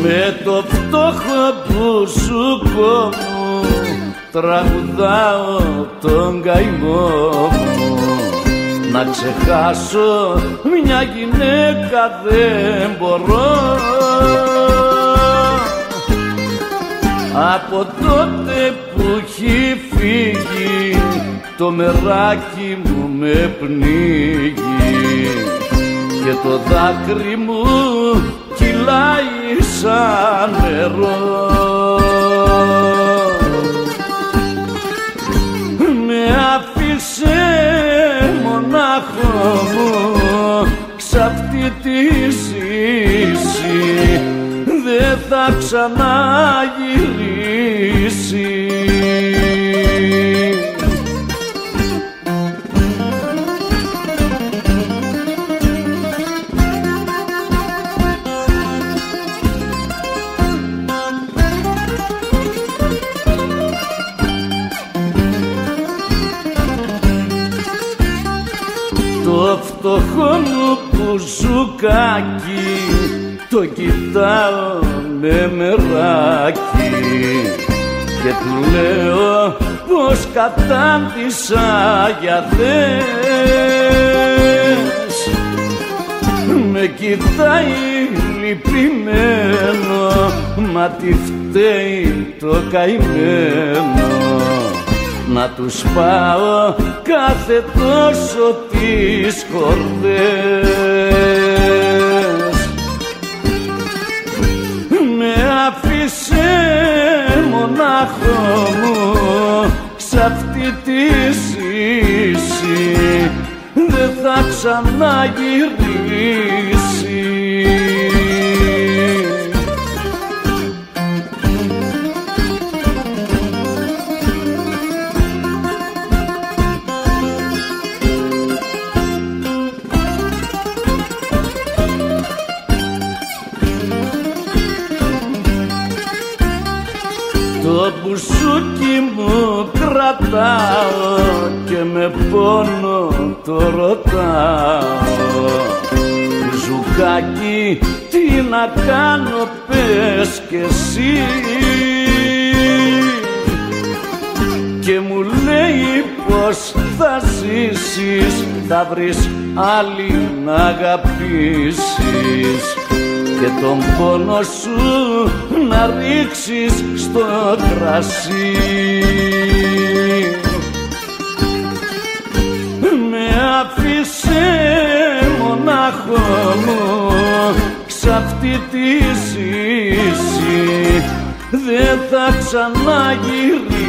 Με το φτώχο μπουζούκο μου τραγουδάω τον καημό μου. Να ξεχάσω μια γυναίκα δεν μπορώ. Από τότε που έχει φύγει το μεράκι μου με πνίγει και το δάκρυ μου κυλάει σαν νερό. Με άφησε μονάχο μου σ' αυτή τη ζήση, δεν θα ξαναγυρίσει. Το φτωχό μου μπουζουκάκι το κοιτάω με μεράκι και του λέω πως κατάντησα για δες. Με κοιτάει λυπημένο, μα τι φταίει το καημένο. Να τους πάω κάθε τόσο τις χορδές. Με άφησε μονάχο μου σ' αυτή τη ζήση, δεν θα ξαναγυρίσει. Το μπουζούκι μου κρατάω και με πόνο το ρωτάω. Μπουζουκάκι, τι να κάνω πες κι εσύ. Και μου λέει πως θα ζήσεις, θα βρεις άλλη να αγαπήσεις και τον πόνο σου να ρίξεις στο κρασί. Με άφησε μονάχο μου σ' αυτή τη ζήση, δεν θα ξαναγυρίσει.